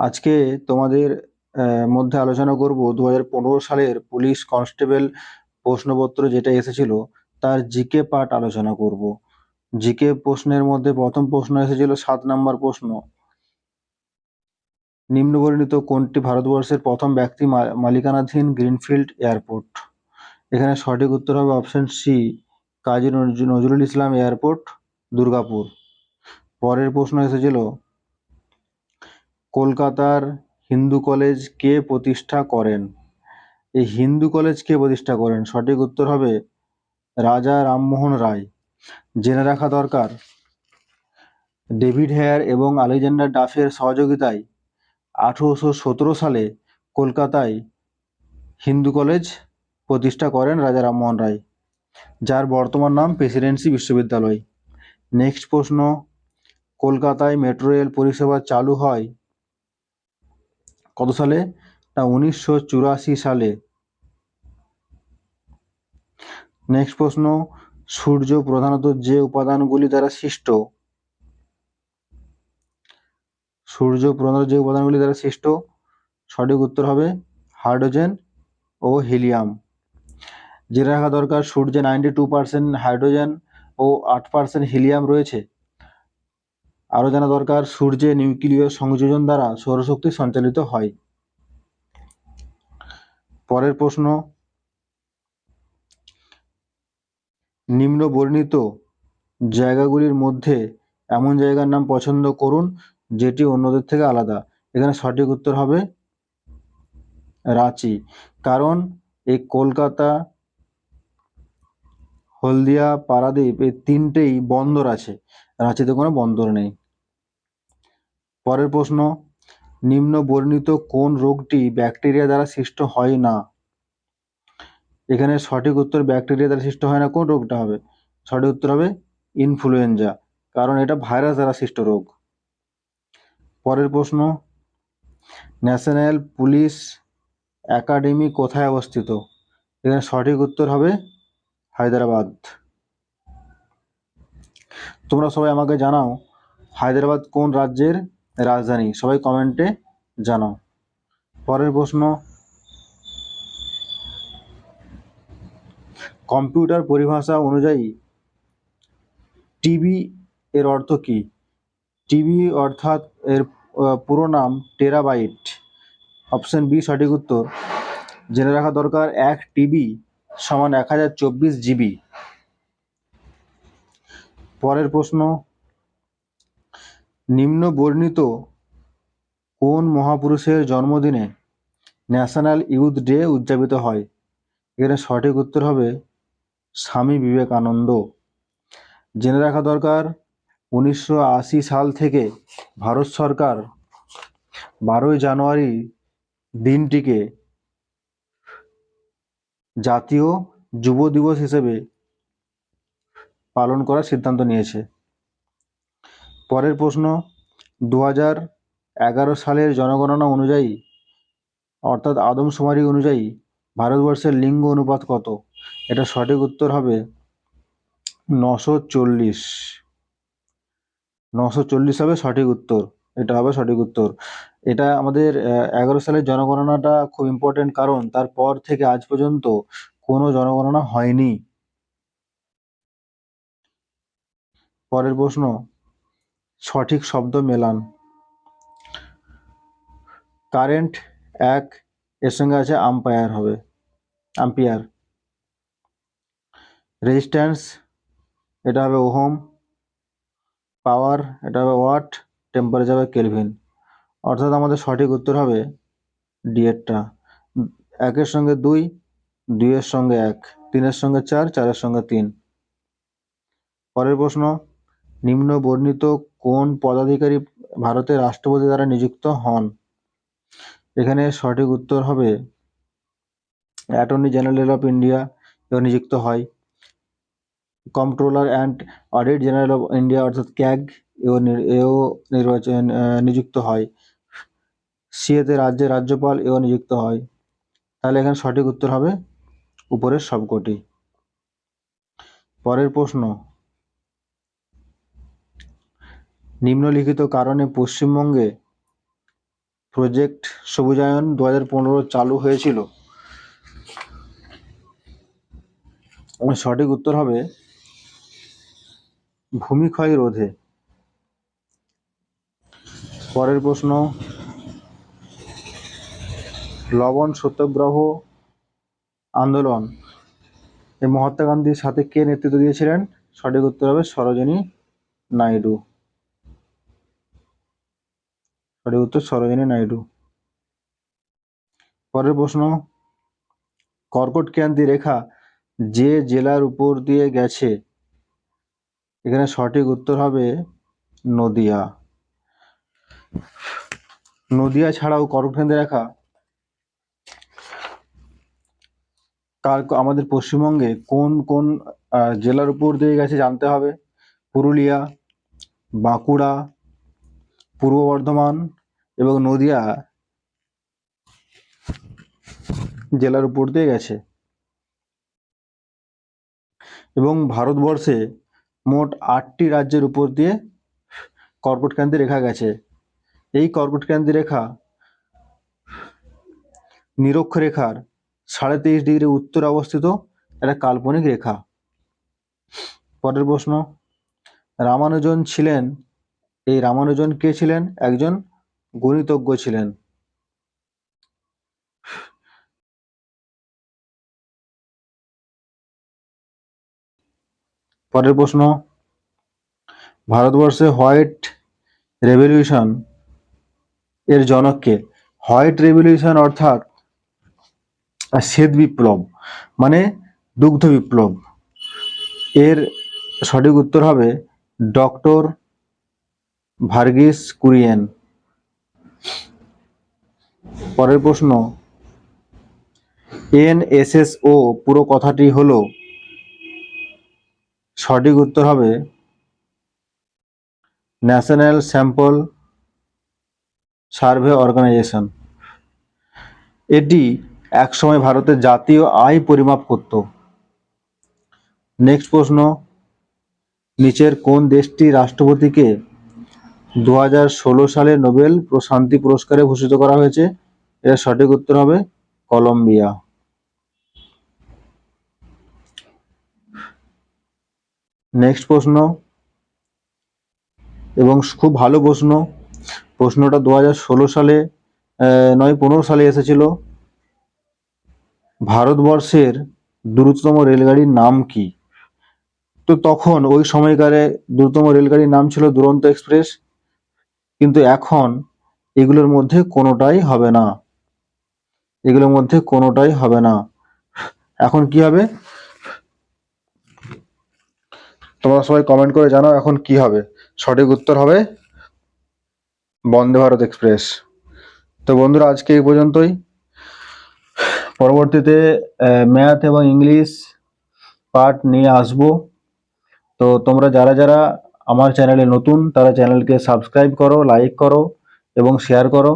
আজকে তোমাদের মধ্যে আলোচনা করব 2015 সালের পুলিশ কনস্টেবল প্রশ্নপত্র যেটা এসেছিল তার জিকে পার্ট আলোচনা করব। জিকে প্রশ্নের মধ্যে প্রথম প্রশ্ন এসেছিল 7 নম্বর প্রশ্ন, নিম্নবর্ণিত কোনটি ভারতবর্ষের প্রথম ব্যক্তি মালিকানাধীন গ্রিনফিল্ড এয়ারপোর্ট? এখানে সঠিক উত্তর হবে option C, Kazi Nazrul Islam airport, Durgapur. পরের প্রশ্ন এসেছিল কলকাতার হিন্দু কলেজ কে প্রতিষ্ঠা করেন? এই হিন্দু কলেজ কে প্রতিষ্ঠা করেন? সঠিক উত্তর হবে রাজা রামমোহন রায়। জেনে রাখা দরকার, ডেভিড হেয়ার এবং আলেকজান্ডার ডাফের সহযোগিতায় 1817 সালে কলকাতায় হিন্দু কলেজ প্রতিষ্ঠা করেন রাজা রামমোহন রায়, যার বর্তমান নাম প্রেসিডেন্সি বিশ্ববিদ্যালয়। নেক্সট প্রশ্ন, কলকাতায় মেট্রো রেল পরিষেবা চালু হয় কত সালে? না 1984 সালে। নেক্সট প্রশ্ন, সূর্য প্রধানত যে উপাদানগুলি দ্বারা সৃষ্ট সঠিক উত্তর হবে হাইড্রোজেন ও হিলিয়াম। জেনে রাখা দরকার, সূর্যে 92% হাইড্রোজেন ও 8% হিলিয়াম রয়েছে। আরও জানা দরকার, সূর্যে নিউক্লিয় সংযোজন দ্বারা সৌরশক্তি সঞ্চালিত হয়। পরের প্রশ্ন, নিম্ন বর্ণিত জায়গাগুলির মধ্যে এমন জায়গার নাম পছন্দ করুন যেটি অন্যদের থেকে আলাদা। এখানে সঠিক উত্তর হবে রাঁচি, কারণ এই কলকাতা, হলদিয়া, পারাদ্বীপ এই তিনটেই বন্দর আছে, রাঁচিতে কোনো বন্দর নেই। পরের প্রশ্ন, নিম্ন বর্ণিত কোন রোগটি ব্যাকটেরিয়া দ্বারা সৃষ্ট হয় না? এখানে সঠিক উত্তর ব্যাকটেরিয়া দ্বারা সৃষ্ট হয় না কোন রোগটা হবে? সঠিক উত্তর হবে ইনফ্লুয়েঞ্জা, কারণ এটা ভাইরাস দ্বারা সৃষ্ট রোগ। পরের প্রশ্ন, ন্যাশনাল পুলিশ একাডেমি কোথায় অবস্থিত? এখানে সঠিক উত্তর হবে হায়দ্রাবাদ। তোমরা সবাই আমাকে জানাও, হায়দ্রাবাদ কোন রাজ্যের রাজধানী? সবাই কমেন্টে জানাও। পরের প্রশ্ন, কম্পিউটার পরিভাষা অনুযায়ী টিবি এর অর্থ কি? টিবি অর্থাৎ এর পুরো নাম টেরাবাইট। অপশন বি সঠিক উত্তর। জেনে রাখা দরকার, 1 টিবি সমান 1024 জিবি। পরের প্রশ্ন, নিম্ন বর্ণিত কোন মহাপুরুষের জন্মদিনে ন্যাশনাল ইউথ ডে উদযাপিত হয়? এখানে সঠিক উত্তর হবে স্বামী বিবেকানন্দ। জেনে রাখা দরকার, 1980 সাল থেকে ভারত সরকার 12ই জানুয়ারি দিনটিকে জাতীয় যুব দিবস হিসেবে পালন করার সিদ্ধান্ত নিয়েছে। পরের প্রশ্ন, 2011 সালের জনগণনা অনুযায়ী অর্থাৎ আদমশুমারি অনুযায়ী ভারতবর্ষের লিঙ্গ অনুপাত কত? এটা সঠিক উত্তর হবে 940। 940 হবে সঠিক উত্তর, এটা হবে সঠিক উত্তর। এটা আমাদের 11 সালের জনগণনাটা খুব ইম্পর্টেন্ট, কারণ তারপর থেকে আজ পর্যন্ত কোনো জনগণনা হয়নি। পরের প্রশ্ন, সঠিক শব্দ মেলান। কারেন্ট 1 এর সঙ্গে আছে আম্পায়ার হবে, আম্পিয়ার। রেজিস্ট্যান্স এটা হবে ওহম, পাওয়ার এটা হবে ওয়াট, টেম্পারেচার হবে কেলভিন। অর্থাৎ আমাদের সঠিক উত্তর হবে ডি এরটা। 1-এর সঙ্গে 2, 2-এর সঙ্গে 1, 3-এর সঙ্গে 4, 4-এর সঙ্গে 3। পরের প্রশ্ন, নিম্ন বর্ণিত কোন পদাধিকারী ভারতের রাষ্ট্রপতি দ্বারা নিযুক্ত হন? এখানে সঠিক উত্তর হবে অ্যাটর্নি জেনারেল অফ ইন্ডিয়া নিযুক্ত হয়। Comptroller and audit general of India অর্থাৎ ক্যাগ এও নির্বাচন নিযুক্ত হয়। সিএতে রাজ্যের রাজ্যপাল এও নিযুক্ত হয়। তাহলে এখানে সঠিক উত্তর হবে উপরের সবকটি। পরের প্রশ্ন, নিম্নলিখিত কারণে পশ্চিমবঙ্গে প্রজেক্ট সবুজায়ন 2015 চালু হয়েছিল? সঠিক উত্তর হবে ভূমিক্ষয় রোধে। পরের প্রশ্ন, লবণ সত্যাগ্রহ আন্দোলন এই মহাত্মা গান্ধীর সাথে কে নেতৃত্ব দিয়েছিলেন? সঠিক উত্তর হবে সরোজিনী নাইডু। সঠিক উত্তর সরোজিনী নাইডু। পরের প্রশ্ন, কর্কট ক্রান্তি রেখা যে জেলার উপর দিয়ে গেছে? এখানে সঠিক উত্তর হবে নদিয়া। নদিয়া ছাড়াও কর্কট ক্রান্তি রেখা আমাদের পশ্চিমবঙ্গে কোন কোন জেলার উপর দিয়ে গেছে জানতে হবে। পুরুলিয়া, বাঁকুড়া, পূর্ব বর্ধমান এবং নদিয়া জেলার উপর দিয়ে গেছে। এবং ভারতবর্ষে মোট 8টি রাজ্যের উপর দিয়ে কর্কট ক্রান্তি রেখা গেছে। এই কর্কট ক্রান্তি রেখা নিরক্ষরেখার 23.5 ডিগ্রি উত্তরে অবস্থিত একটা কাল্পনিক রেখা। পরের প্রশ্ন, রামানুজন ছিলেন, এই রামানুজন কে ছিলেন? একজন গণিতজ্ঞ ছিলেন। পরের প্রশ্ন, ভারতবর্ষে হোয়াইট রেভলিউশন এর জনক কে? হোয়াইট রেভলিউশন অর্থাৎ শ্বেত বিপ্লব মানে দুগ্ধ বিপ্লব, এর সঠিক উত্তর হবে ডক্টর ভার্গিস কুরিয়েন। পরের প্রশ্ন, NSSO পুরো কথাটি হলো? সঠিক উত্তর হবে ন্যাশনাল স্যাম্পল সার্ভে অর্গানাইজেশন। এটি একসময় ভারতের জাতীয় আয় পরিমাপ করত। নেক্সট প্রশ্ন, নিচের কোন দেশটি রাষ্ট্রপতিকে 2016 সালে নোবেল শান্তি পুরস্কারে ভূষিত করা হয়েছে? এর সঠিক উত্তর হবে কলম্বিয়া। নেক্সট প্রশ্ন, এবং খুব ভালো প্রশ্ন, প্রশ্নটা 2016 সালে নয় 15 সালে এসেছিল। ভারতবর্ষের দ্রুততম রেলগাড়ির নাম কি? তো তখন ওই সময়কারে দ্রুততম রেলগাড়ির নাম ছিল দুরন্ত এক্সপ্রেস, কিন্তু এখন এগুলোর মধ্যে কোনোটাই হবে না। এগুলোর মধ্যে কোনোটাই হবে না। এখন কি হবে? তোমরা সবাই কমেন্ট করে জানাও এখন কি হবে। সঠিক উত্তর হবে বন্দে ভারত এক্সপ্রেস। তো বন্ধুরা, আজকে এই পর্যন্তই। পরবর্তীতে ম্যাথ এবং ইংলিশ পার্ট নিয়ে আসবো। তো তোমরা যারা যারা আমার চ্যানেলে নতুন তারা চ্যানেলকে সাবস্ক্রাইব করো, লাইক করো এবং শেয়ার করো।